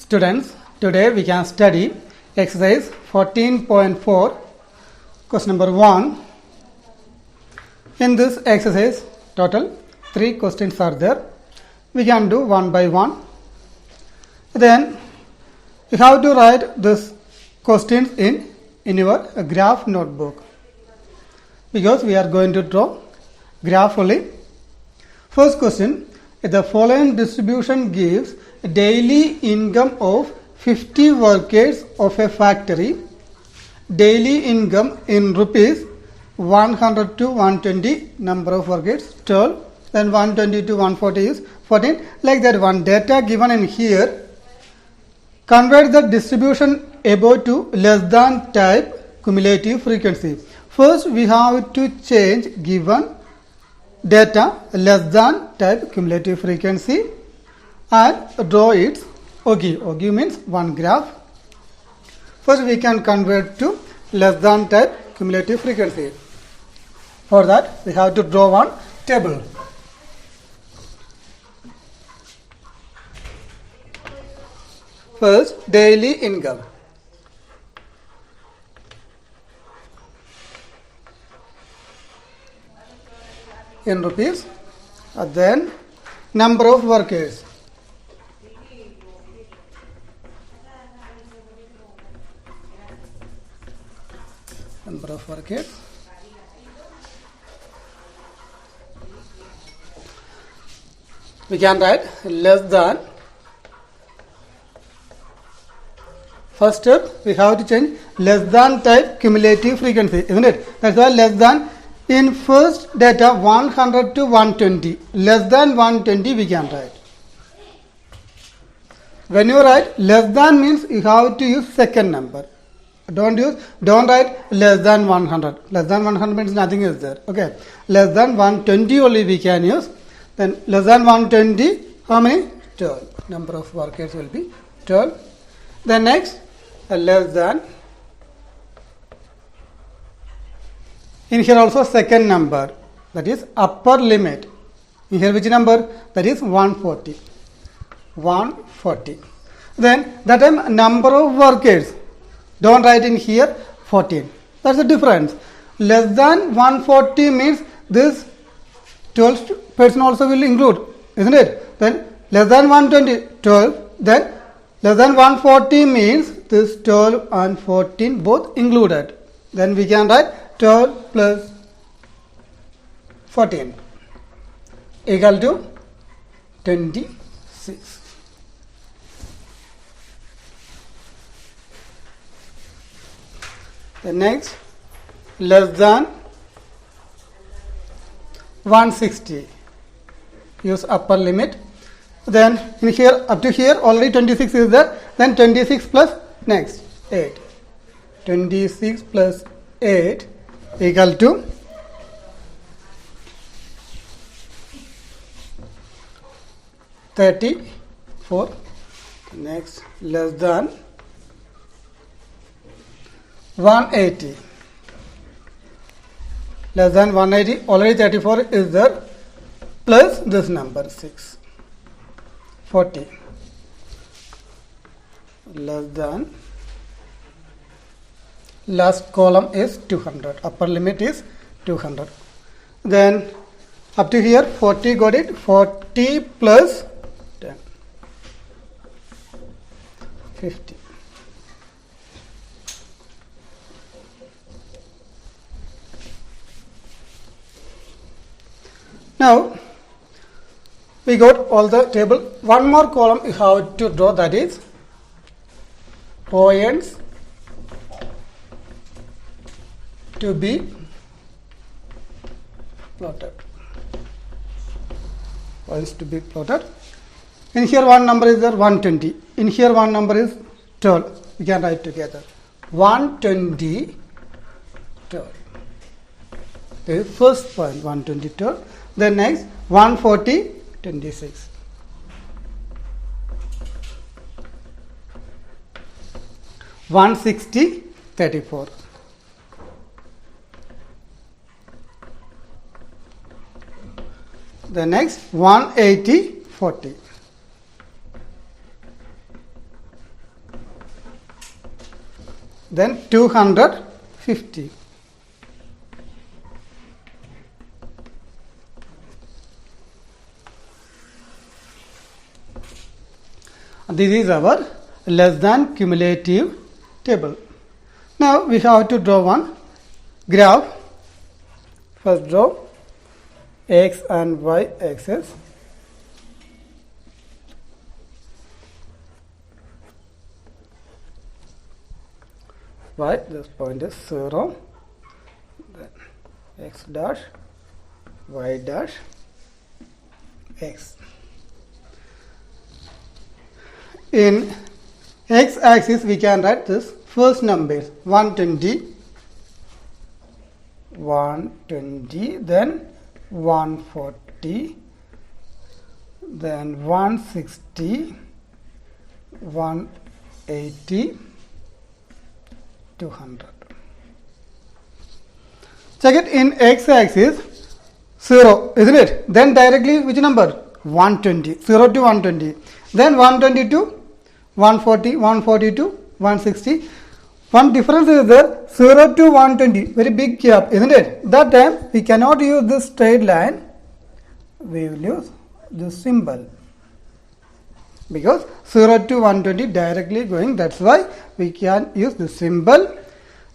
Students, today we can study exercise 14.4, question number 1. In this exercise, total 3 questions are there. We can do one by one. Then you have to write these questions in your graph notebook, because we are going to draw graph only. First question, if the following distribution gives a daily income of 50 workers of a factory, daily income in rupees 100 to 120, number of workers 12, then 120 to 140 is 14, like that one data given in here. Convert the distribution above to less than type cumulative frequency. First we have to change given data less than type cumulative frequency and draw its ogee. Ogee means one graph. First we can convert to less than type cumulative frequency. For that we have to draw one table. First, daily income. In rupees, and then number of workers. Number of workers. We can write less than. First step, we have to change less than type cumulative frequency, isn't it? That's why less than. In first data 100 to 120, less than 120 we can write. When you write less than means you have to use second number. Don't write less than 100. Less than 100 means nothing is there. Okay. Less than 120 only we can use. Then less than 120, how many? 12. Number of workers will be 12. Then next, less than. In here also second number, that is upper limit. In here which number? That is 140. 140. Then that time number of workers. Don't write in here 14. That's the difference. Less than 140 means this 12 person also will include, isn't it? Then less than 120, 12. Then less than 140 means this 12 and 14 both included. Then we can write 12 plus 14 equal to 26. The next, less than 160. Use upper limit. Then in here up to here already 26 is there. Then 26 plus next 8. 26 plus 8 equal to 34. Next, less than 180. Less than 180, already 34 is there, plus this number 6. 40. Less than. Last column is 200. Upper limit is 200. Then up to here 40 got it. 40 plus 10. 50. Now we got all the table. One more column you have to draw, that is points to be plotted. Points to be plotted. In here one number is there 120. In here one number is 12. We can write together 120 12. The first point 120 12. Then next 140 26. 160 34. The next 180 40. then 250. This is our less than cumulative table. Now we have to draw one graph. First draw x and y axis. Y, this point is 0, then x dash, y dash, x. In x axis we can write this first numbers 120, then 140, then 160, 180, 200. Check it in x axis 0, isn't it? Then directly which number? 120, 0 to 120. Then 120 to 140, 140 to 160. One difference is there, 0 to 120, very big gap, isn't it? That time we cannot use this straight line, we will use this symbol. Because 0 to 120 directly going, that's why we can use the symbol.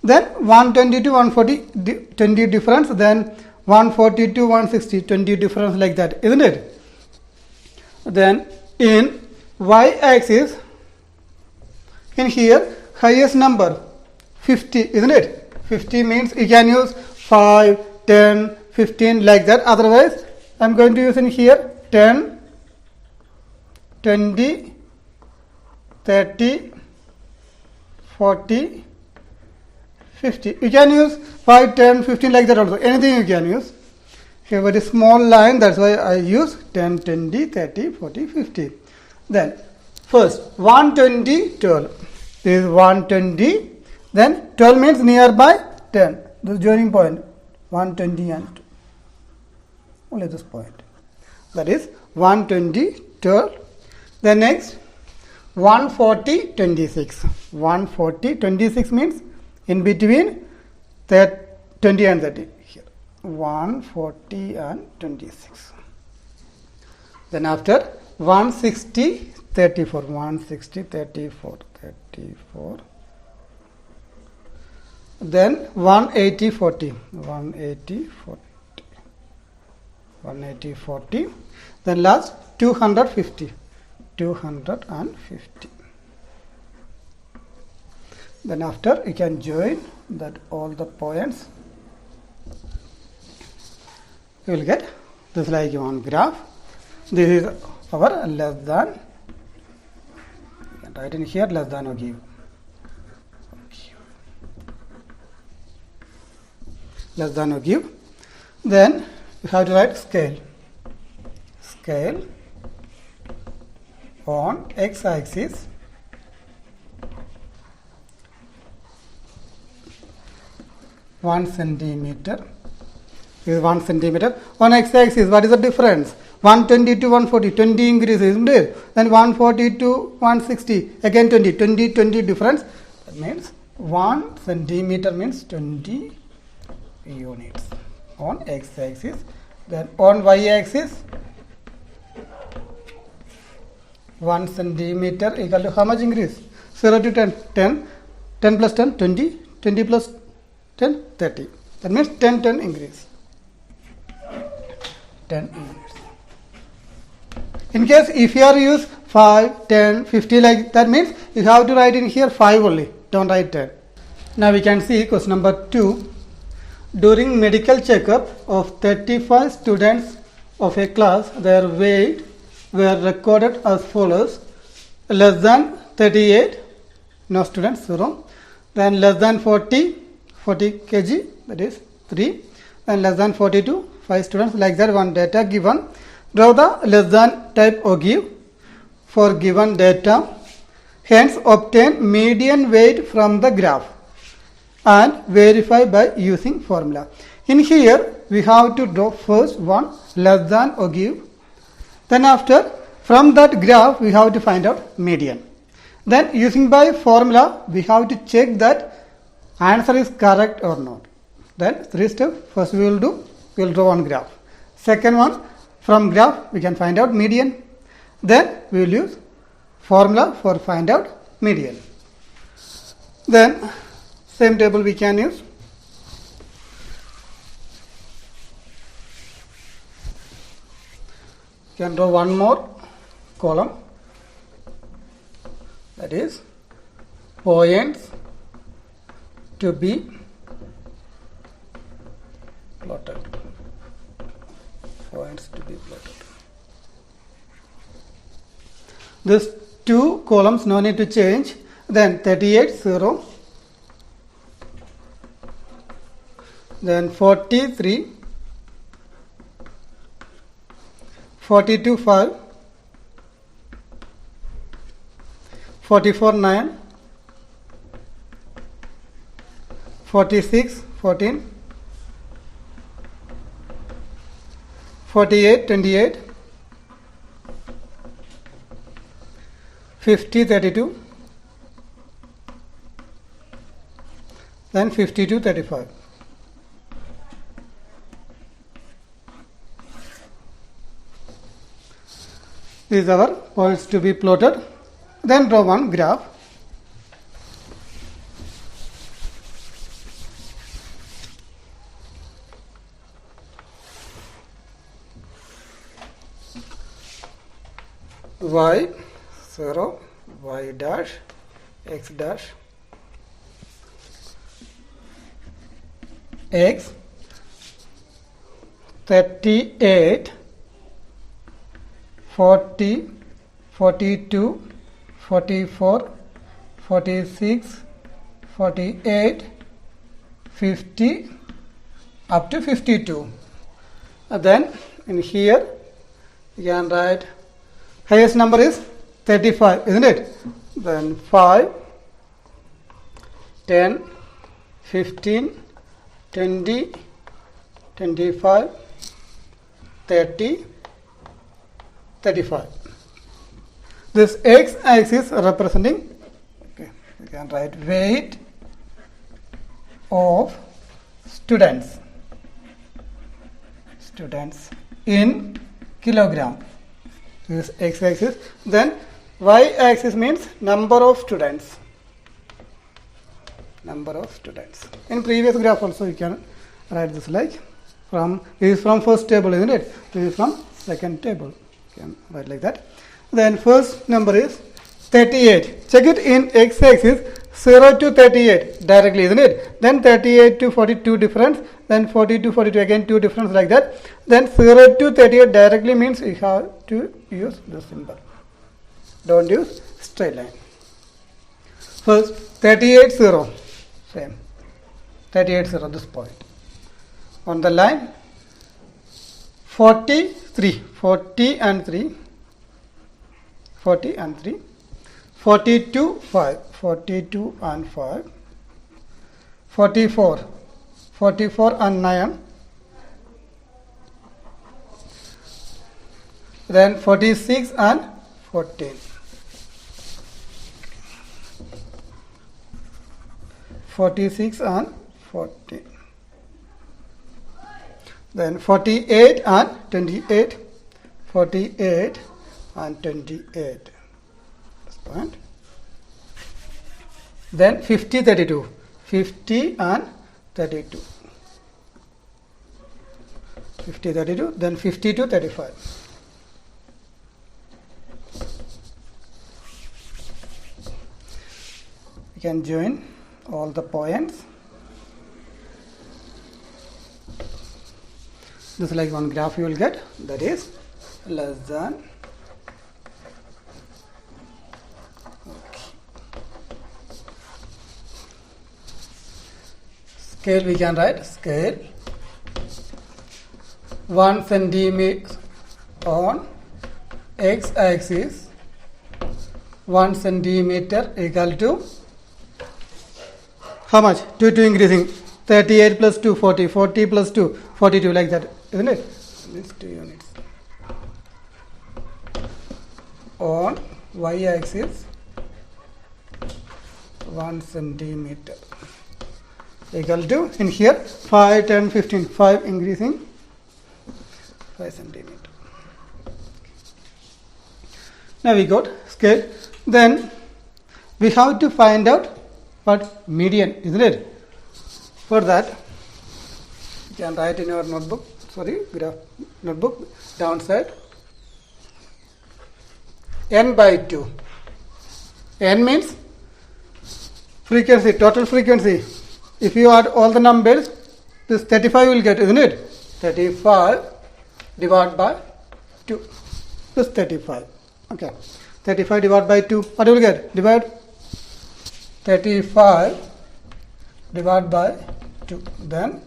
Then 120 to 140, 20 difference, then 140 to 160, 20 difference, like that, isn't it? Then in y axis, in here highest number 50, isn't it? 50 means you can use 5, 10, 15, like that. Otherwise I am going to use in here 10, 20, 30, 40, 50. You can use 5, 10, 15, like that also. Anything you can use. Here very small line, that's why I use 10, 20, 30, 40, 50. Then first 120, 12. This is 120. Then 12 means nearby 10. This joining point 120 and 2. Only this point. That is 120, 12. Then next 140, 26. 140, 26 means in between 20 and 30. Here 140 and 26. Then after 160, 34. 160, 34. 34. Then 180, 40. 180, 40. 180, 40. Then last 250. 250. Then after you can join that all the points, you will get this like one graph. This is our less than. You can write in here less than or give. Less than or give. Then you have to write scale. Scale on x axis (1 centimeter). This is 1 centimeter. On x axis, what is the difference? 120 to 140, 20 increase, isn't it? Then 140 to 160, again 20, 20 difference. That means 1 centimeter means 20 units on x axis. Then on y axis, 1 centimeter equal to how much increase? 0 to 10, 10, 10 plus 10, 20, 20 plus 10, 30. That means 10 increase. 10 units. In case if you are use 5, 10, 50, like that means you have to write in here 5 only. Don't write 10. Now we can see question number 2. During medical checkup of 35 students of a class, their weight were recorded as follows: less than 38, no students, 0. Then less than 40 kg, that is 3. And less than 42, 5 students, like that one data given. Draw the less than type or give for given data. Hence obtain median weight from the graph and verify by using formula. In here we have to draw first one less than or give. Then after from that graph we have to find out median. Then using by formula we have to check that answer is correct or not. Then 3 steps. First we will draw one graph. Second one, from graph we can find out median. Then we will use formula for find out median. Then same table we can use. You can draw one more column, that is points to be plotted. Points to be plotted. These two columns no need to change. Then 38 0, then 43, 42 5, 44 9, 46 14, 48 28, 50 32, then 52 35. These are our points to be plotted. Then draw one graph. Y 0, y dash, x dash, x 38, 40, 42, 44, 46, 48, 50 up to 52. Then in here you can write highest number is 35, isn't it? Then 5, 10, 15, 20, 25, 30, 35. This x-axis representing, okay, you can write weight of students in kilogram. This is x-axis. Then y-axis means number of students. In previous graph also you can write this like this is from first table, isn't it? This is from second table. You can write like that. Then first number is 38. Check it in x-axis 0 to 38 directly, isn't it? Then 38 to 42 difference. Then 40 to 42 again 2 difference like that. Then 0 to 38 directly means you have to use the symbol. Don't use straight line. First 38 0. Same. 38 0 this point. On the line 43. 40 and 3. 40 and 3. 42 5. 42 and 5. 44. 44 and 9. Then 46 and 14. 46 and 14. Then 48 and 28. 48 and 28. This point. Then 50 32. 50 and 32. 50 32. Then 52 35. You can join all the points. This is like one graph you will get, that is less than. Okay. Scale we can write scale 1 centimeter on x-axis 1 centimeter equal to how much? 2 increasing. 38 plus 2 40. 40 plus 2 42 like that, isn't it? These 2 units. On y-axis 1 centimeter. equal to, in here 5, 10, 15, 5 increasing 5 centimeter. Now we got scale. Then we have to find out what median, isn't it? For that, you can write in your notebook, graph notebook, downside n by 2. N means frequency, total frequency. If you add all the numbers, this 35 will get, isn't it? 35 divided by 2. This 35. Okay. 35 divided by 2. What will you get? Divide 35 divided by 2. Then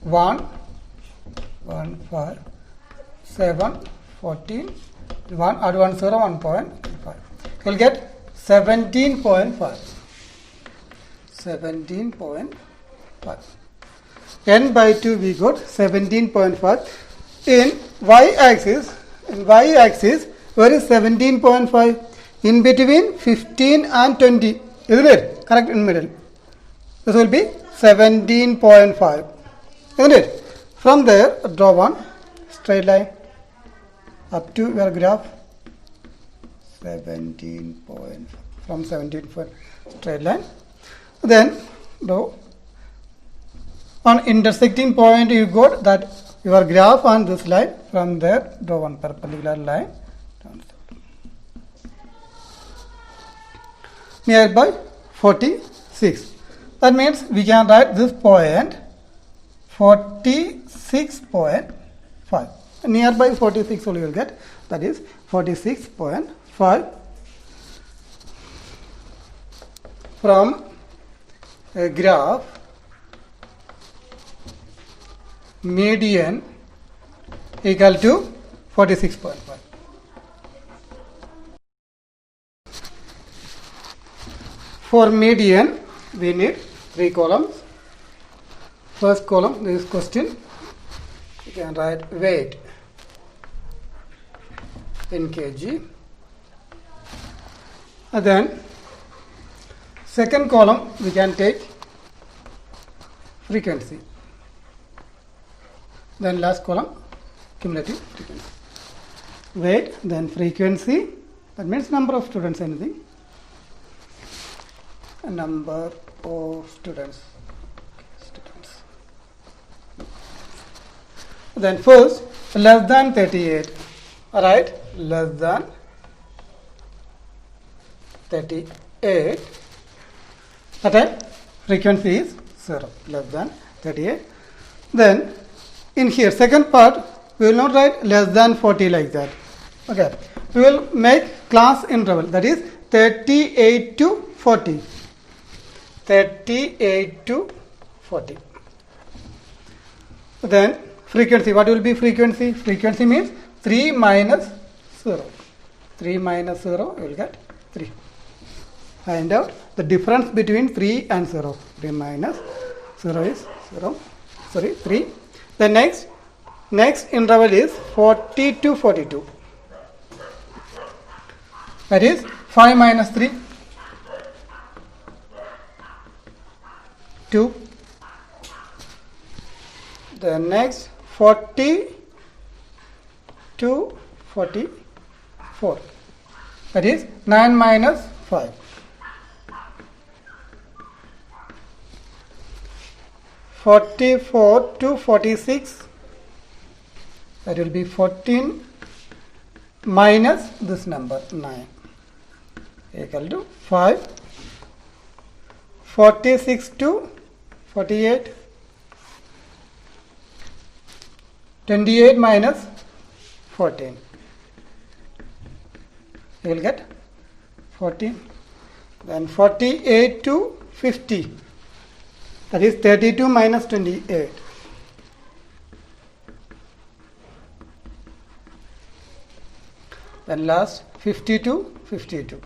1, 1, 5, 7, 14. 1, add 1, 0, 1.5. You will get 17.5. 17.5. N by 2 we got 17.5. In y-axis, where is 17.5? In between 15 and 20. Isn't it? Correct, in middle. This will be 17.5. Isn't it? From there, draw one straight line up to your graph. 17 point, from 17 point straight line. Then draw on intersecting point. You got that your graph on this line. From there, draw one perpendicular line. Nearby 46. That means we can write this point 46.5. Nearby 46 only you will get. That is 46.5 from a graph median equal to 46.5. For median, we need 3 columns. First column, this question, you can write weight in kg. And then second column, we can take frequency. Then last column, cumulative frequency. Weight, then frequency, that means number of students, anything. A number of students. Then first, less than 38. Alright, less than 38. That time, frequency is 0, less than 38. Then, in here, second part, we will not write less than 40 like that. Okay, we will make class interval, that is 38 to 40. 38 to 40. Then frequency, what will be frequency? Frequency means 3 minus 0. 3 minus 0, you will get 3. Find out the difference between 3 and 0. 3 minus 0 is 0. Sorry, 3. The next interval is 40 to 42. That is 5 minus 3. 2. The next 40 to 44. That is 9 minus 5. 44 to 46. That will be 14 minus this number 9 equal to 5. 46 to 48. 28 minus 14. You will get 14. Then 48 to 50. That is 32 minus 28. Then last 50 to 52.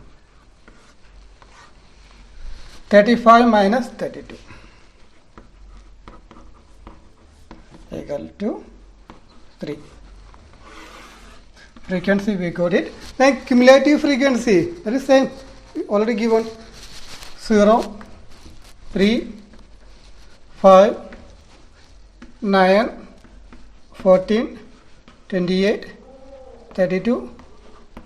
35 minus 32 equal to 3. Frequency we got it. Then cumulative frequency, that is same, already given 0, 3, 5, 9, 14, 28, 32,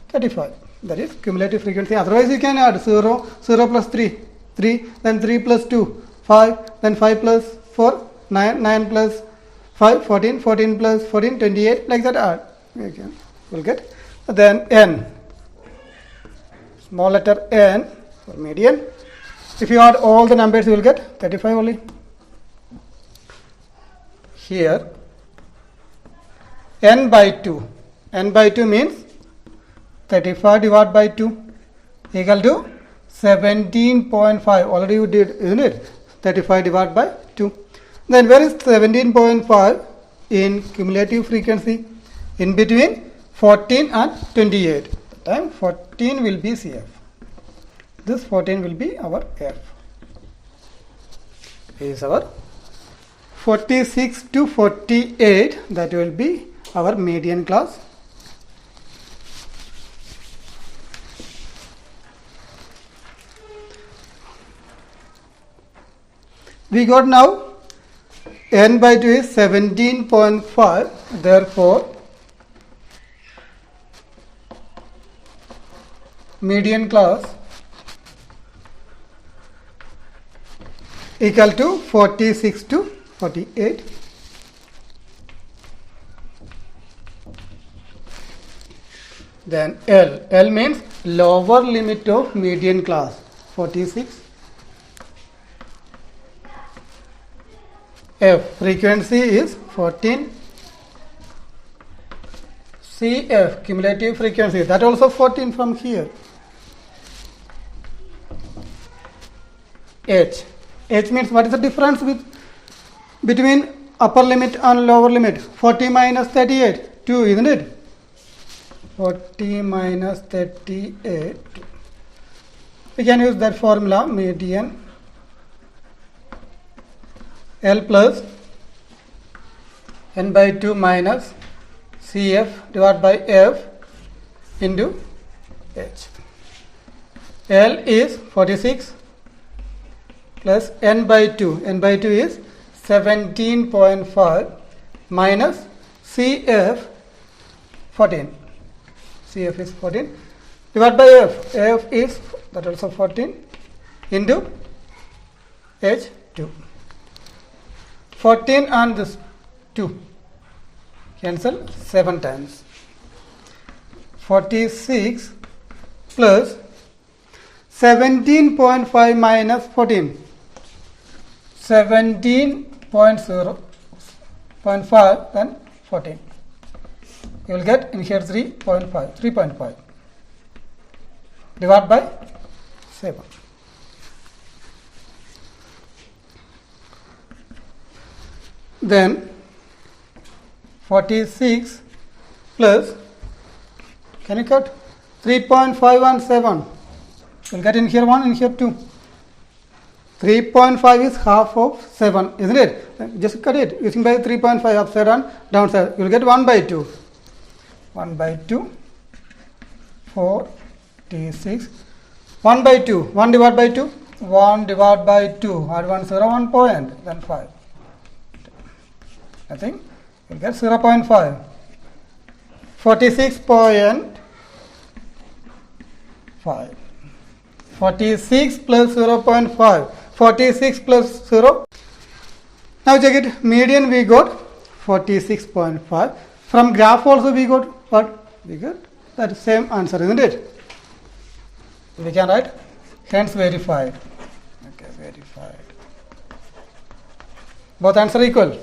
35. That is cumulative frequency. Otherwise you can add 0, 0 plus 3, 3, then 3 plus 2, 5, then 5 plus 4, 9, 9 plus 5, 14, 14 plus 14, 28, like that add. You will get. Then n, small letter n for median. If you add all the numbers, you will get 35 only. Here, n by 2. N by 2 means 35 divided by 2 equal to 17.5. Already you did, isn't it? 35 divided by 2. Then where is 17.5 in cumulative frequency? In between 14 and 28. The time 14 will be CF. This 14 will be our F. Is our 46 to 48. That will be our median class. We got now n by 2 is 17.5. Therefore, median class equal to 46 to 48. Then L. L means lower limit of median class, 46. F. Frequency is 14. CF. Cumulative frequency. That also 14 from here. H. H means what is the difference between upper limit and lower limit? 40 minus 38. 2, isn't it? 40 minus 38. We can use that formula, median L plus n by 2 minus CF divided by F into H. L is 46 plus n by 2. N by 2 is 17.5 minus CF 14. CF is 14 divided by F. F is that also 14 into H2. 14 and this 2 cancel 7 times. 46 plus 17.5 minus 14. 17.0.5 then 14. You will get in here 3.5 divided by 7. Then 46 plus, can you cut? 3.5 and 7. You will get in here 1, in here 2. 3.5 is half of 7, isn't it? Just cut it using by 3.5 upside and downside. You will get 1 by 2. 1 by 2. 46. 1 by 2. 1 divided by 2. 1 divided by 2. Add 1 0, 1 point. Then 5. Nothing. You will get 0.5. 46.5. 46 plus 0.5. 46 plus 0. Now check it. Median we got 46.5. From graph also we got what? We got that same answer, isn't it? We can write hence verified. Okay, verified. Both answer equal.